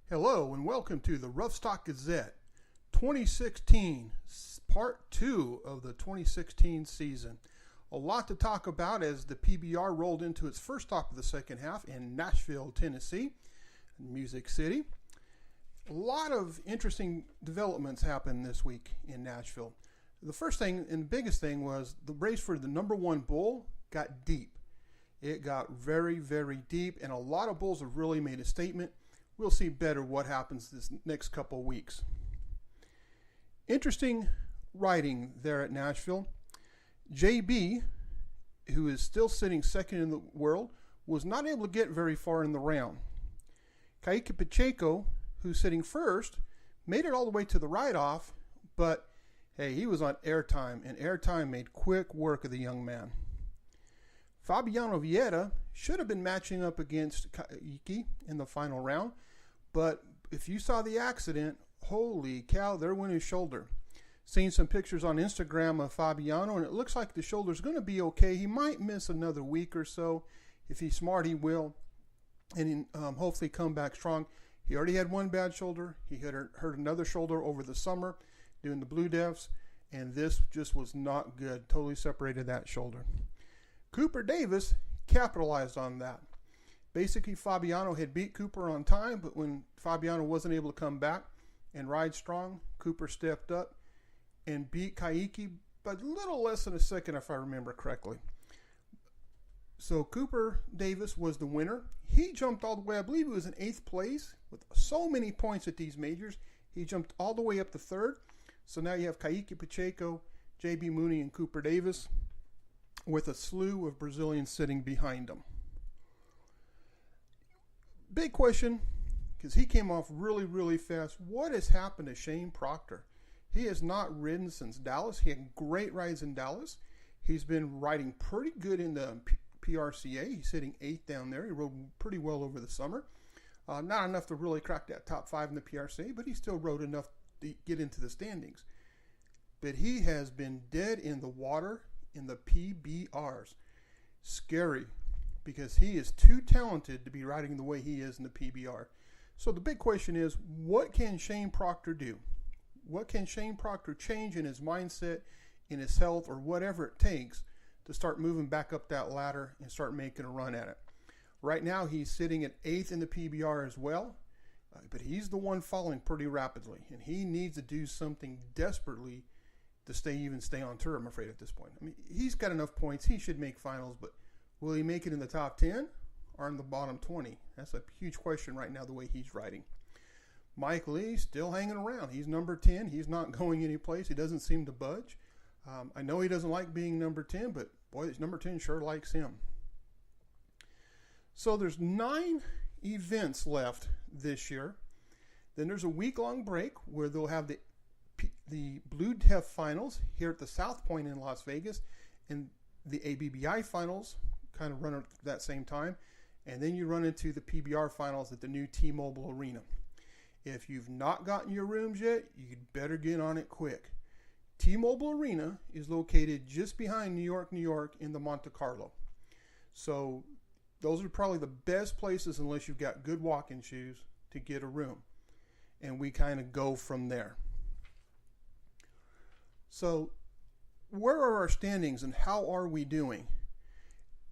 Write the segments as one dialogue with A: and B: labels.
A: Hello and welcome to the Roughstock Gazette 2016, part 2 of the 2016 season. A lot to talk about as the PBR rolled into its first stop of the second half in Nashville, Tennessee, Music City. A lot of interesting developments happened this week in Nashville. The first thing and biggest thing was the race for the number one bull got deep. It got very, very deep, and a lot of bulls have really made a statement. We'll see better what happens this next couple of weeks. Interesting riding there at Nashville. JB, who is still sitting second in the world, was not able to get very far in the round. Kaique Pacheco, who's sitting first, made it all the way to the ride-off, but hey, he was on airtime, and airtime made quick work of the young man. Fabiano Vieira should have been matching up against Kaique in the final round, but if you saw the accident, holy cow, there went his shoulder. Seen some pictures on Instagram of Fabiano, and it looks like the shoulder's going to be okay. He might miss another week or so. If he's smart, he will, and hopefully come back strong. He already had one bad shoulder. He had hurt another shoulder over the summer doing the Blue Devs, and this just was not good. Totally separated that shoulder. Cooper Davis capitalized on that. Basically, Fabiano had beat Cooper on time, but when Fabiano wasn't able to come back and ride strong, Cooper stepped up and beat Kaique by a little less than a second, if I remember correctly. So Cooper Davis was the winner. He jumped all the way, I believe he was in 8th place with so many points at these majors. He jumped all the way up to 3rd. So now you have Kaique Pacheco, JB Mooney, and Cooper Davis with a slew of Brazilians sitting behind them. Big question, because he came off really, really fast. What has happened to Shane Proctor? He has not ridden since Dallas. He had great rides in Dallas. He's been riding pretty good in the PRCA. He's sitting 8th down there. He rode pretty well over the summer. Not enough to really crack that top 5 in the PRCA, but he still rode enough to get into the standings. But he has been dead in the water in the PBRs. Scary, because he is too talented to be riding the way he is in the PBR. So the big question is, what can Shane Proctor do? What can Shane Proctor change in his mindset, in his health, or whatever it takes to start moving back up that ladder and start making a run at it? Right now, he's sitting at 8th in the PBR as well, but he's the one falling pretty rapidly, and he needs to do something desperately to stay on tour, I'm afraid, at this point. I mean, he's got enough points. He should make finals, but will he make it in the top 10 or in the bottom 20? That's a huge question right now, the way he's riding. Mike Lee still hanging around. He's number 10. He's not going anyplace. He doesn't seem to budge. I know he doesn't like being number 10, but boy, this number 10 sure likes him. So there's 9 events left this year. Then there's a week-long break where they'll have the Blue Dev Finals here at the South Point in Las Vegas, and the ABBI Finals kind of run at that same time. And then you run into the PBR Finals at the new T-Mobile Arena. If you've not gotten your rooms yet, you'd better get on it quick. T-Mobile Arena is located just behind New York in the Monte Carlo. So those are probably the best places, unless you've got good walking shoes, to get a room. And we kind of go from there. So where are our standings and how are we doing?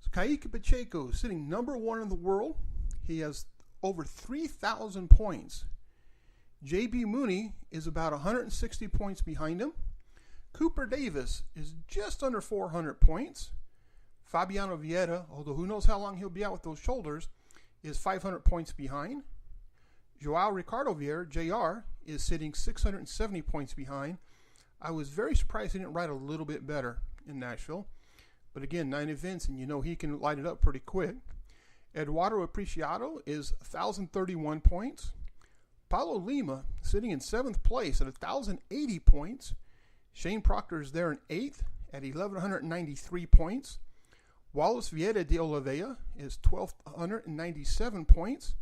A: So Kaique Pacheco is sitting number 1 in the world. He has over 3,000 points. JB Mooney is about 160 points behind him. Cooper Davis is just under 400 points. Fabiano Vieira, although who knows how long he'll be out with those shoulders, is 500 points behind. Joao Ricardo Vieira, JR, is sitting 670 points behind. I was very surprised he didn't ride a little bit better in Nashville. But again, 9 events, and you know he can light it up pretty quick. Eduardo Apreciado is 1,031 points. Paulo Lima sitting in 7th place at 1,080 points. Shane Proctor is there in 8th at 1,193 points. Wallace Vieira de Oliveira is 1,297 points.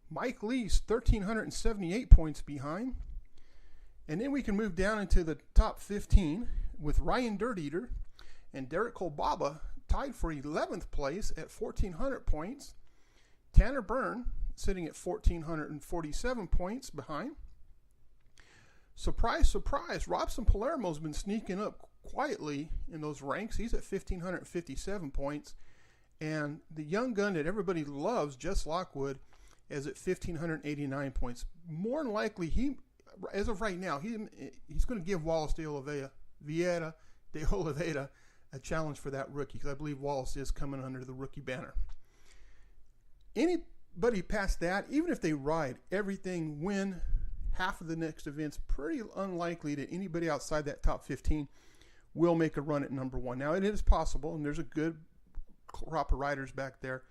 A: Mike Lee's 1,378 points behind. And then we can move down into the top 15 with Ryan Dirt Eater and Derek Kolbaba tied for 11th place at 1,400 points. Tanner Byrne sitting at 1,447 points behind. Surprise, surprise, Robson Palermo's been sneaking up quietly in those ranks. He's at 1,557 points. And the young gun that everybody loves, Jess Lockwood, is at 1,589 points. More than likely, as of right now, he's going to give Wallace de Oliveira a challenge for that rookie, because I believe Wallace is coming under the rookie banner. Anybody past that, even if they ride everything, win half of the next events, pretty unlikely that anybody outside that top 15 will make a run at number one. Now, it is possible, and there's a good crop of riders back there,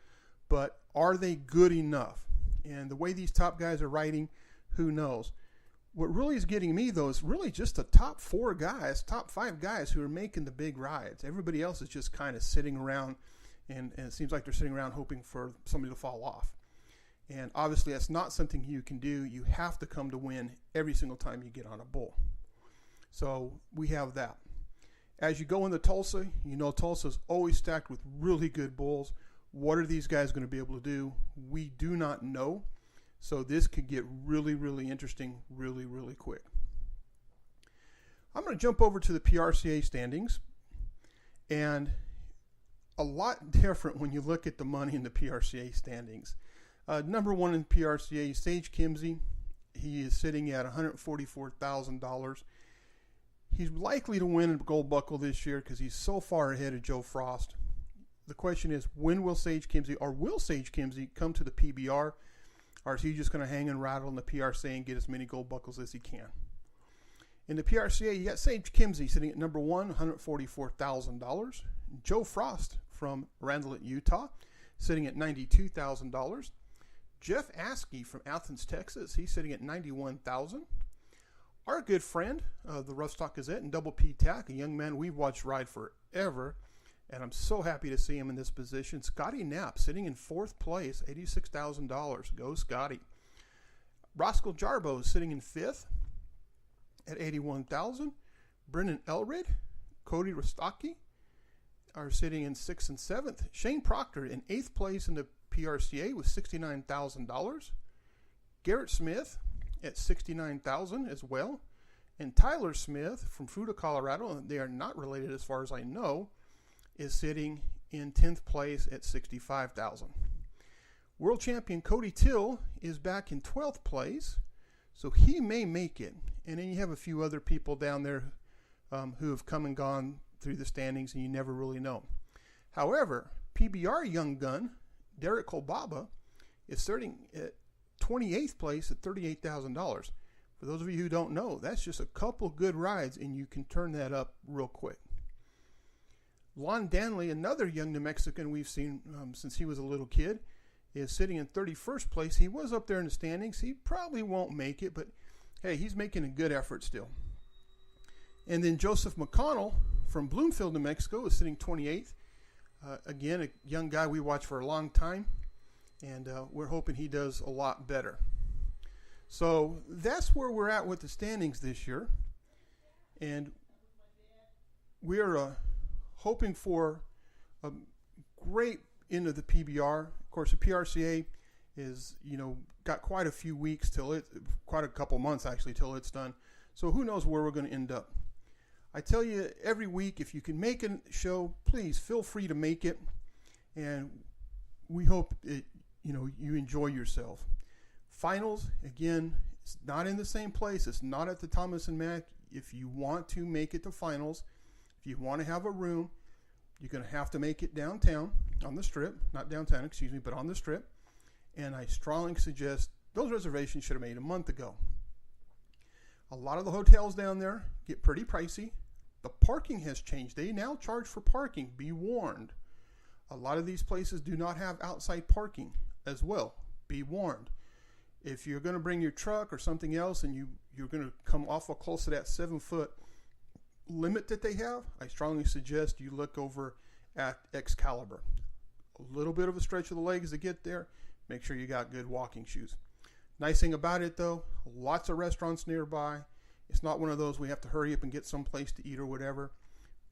A: but are they good enough? And the way these top guys are riding, who knows? What really is getting me, though, is really just the top 4 guys, top 5 guys who are making the big rides. Everybody else is just kind of sitting around, and it seems like they're sitting around hoping for somebody to fall off. And obviously, that's not something you can do. You have to come to win every single time you get on a bull. So we have that. As you go into Tulsa, you know Tulsa's always stacked with really good bulls. What are these guys going to be able to do? We do not know. So this could get really, really interesting really, really quick. I'm going to jump over to the PRCA standings. And a lot different when you look at the money in the PRCA standings. Number one in PRCA, Sage Kimsey. He is sitting at $144,000. He's likely to win a gold buckle this year because he's so far ahead of Joe Frost. The question is, when will Sage Kimsey, or will Sage Kimsey, come to the PBR? Or is he just going to hang and rattle in the PRCA and get as many gold buckles as he can? In the PRCA, you got Sage Kimsey sitting at number one, $144,000. Joe Frost from Randall, Utah, sitting at $92,000. Jeff Askey from Athens, Texas, he's sitting at $91,000. Our good friend, the Roughstock Gazette and Double P Tack, a young man we've watched ride forever, and I'm so happy to see him in this position. Scotty Knapp sitting in 4th place, $86,000. Go Scotty. Roscoe Jarbo is sitting in 5th at $81,000. Brendan Elred, Cody Rostocki are sitting in 6th and 7th. Shane Proctor in 8th place in the PRCA with $69,000. Garrett Smith at $69,000 as well. And Tyler Smith from Fruita, Colorado, and they are not related as far as I know, is sitting in 10th place at $65,000. World champion Cody Till is back in 12th place, so he may make it. And then you have a few other people down there who have come and gone through the standings, and you never really know. However, PBR young gun Derek Kolbaba is starting at 28th place at $38,000. For those of you who don't know, that's just a couple good rides, and you can turn that up real quick. Lon Danley, another young New Mexican we've seen since he was a little kid, is sitting in 31st place. He was up there in the standings. He probably won't make it, but hey, he's making a good effort still. And then Joseph McConnell from Bloomfield, New Mexico, is sitting 28th. Again, a young guy we watched for a long time, and we're hoping he does a lot better. So that's where we're at with the standings this year. And we're hoping for a great end of the PBR. Of course, the PRCA is, got quite a few weeks quite a couple months actually, till it's done. So who knows where we're going to end up. I tell you every week, if you can make a show, please feel free to make it. And we hope you enjoy yourself. Finals, again, it's not in the same place. It's not at the Thomas and Mack. If you want to make it to finals, if you want to have a room, you're going to have to make it downtown on the Strip. Not downtown, but on the Strip. And I strongly suggest those reservations should have made a month ago. A lot of the hotels down there get pretty pricey. The parking has changed. They now charge for parking. Be warned. A lot of these places do not have outside parking as well. Be warned. If you're going to bring your truck or something else and you're going to come awful close to that 7-foot limit that they have, I strongly suggest you look over at Excalibur. A little bit of a stretch of the legs to get there. Make sure you got good walking shoes. Nice thing about it, though, lots of restaurants nearby. It's not one of those we have to hurry up and get someplace to eat or whatever.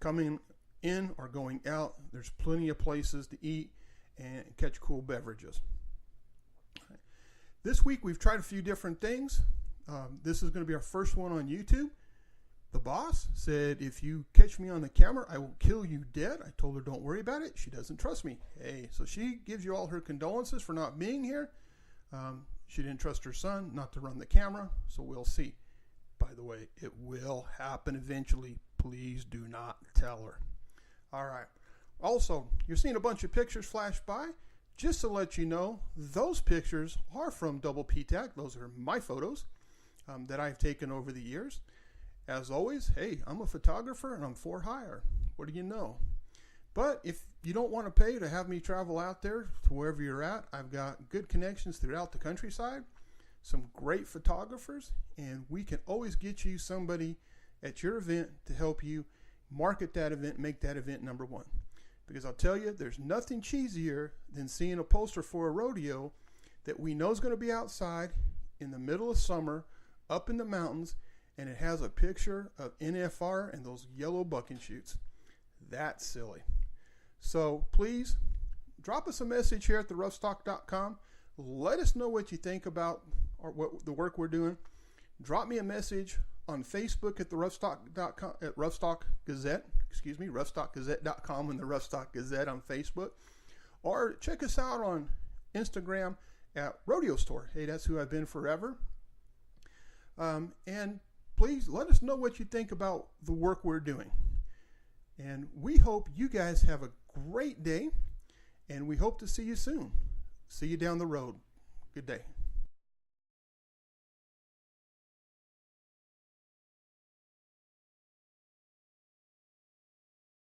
A: Come in in or going out. There's plenty of places to eat and catch cool beverages. This week we've tried a few different things. This is going to be our first one on YouTube. The boss said, if you catch me on the camera, I will kill you dead. I told her, don't worry about it. She doesn't trust me. Hey, so she gives you all her condolences for not being here. She didn't trust her son not to run the camera, so we'll see. By the way, it will happen eventually. Please do not tell her. All right. Also, you're seeing a bunch of pictures flash by. Just to let you know, those pictures are from Double P Tack. Those are my photos that I've taken over the years. As always, hey, I'm a photographer and I'm for hire. What do you know? But if you don't want to pay to have me travel out there to wherever you're at, I've got good connections throughout the countryside, some great photographers, and we can always get you somebody at your event to help you market that event, make that event number one. Because I'll tell you, there's nothing cheesier than seeing a poster for a rodeo that we know is going to be outside in the middle of summer, up in the mountains, and it has a picture of NFR and those yellow bucking chutes. That's silly. So please drop us a message here at the roughstock.com. Let us know what you think about the work we're doing. Drop me a message on Facebook at the roughstock.com, at Roughstock Gazette, roughstockgazette.com and the Roughstock Gazette on Facebook. Or check us out on Instagram at Rodeo Store. Hey, that's who I've been forever. And please let us know what you think about the work we're doing. And we hope you guys have a great day, and we hope to see you soon. See you down the road. Good day.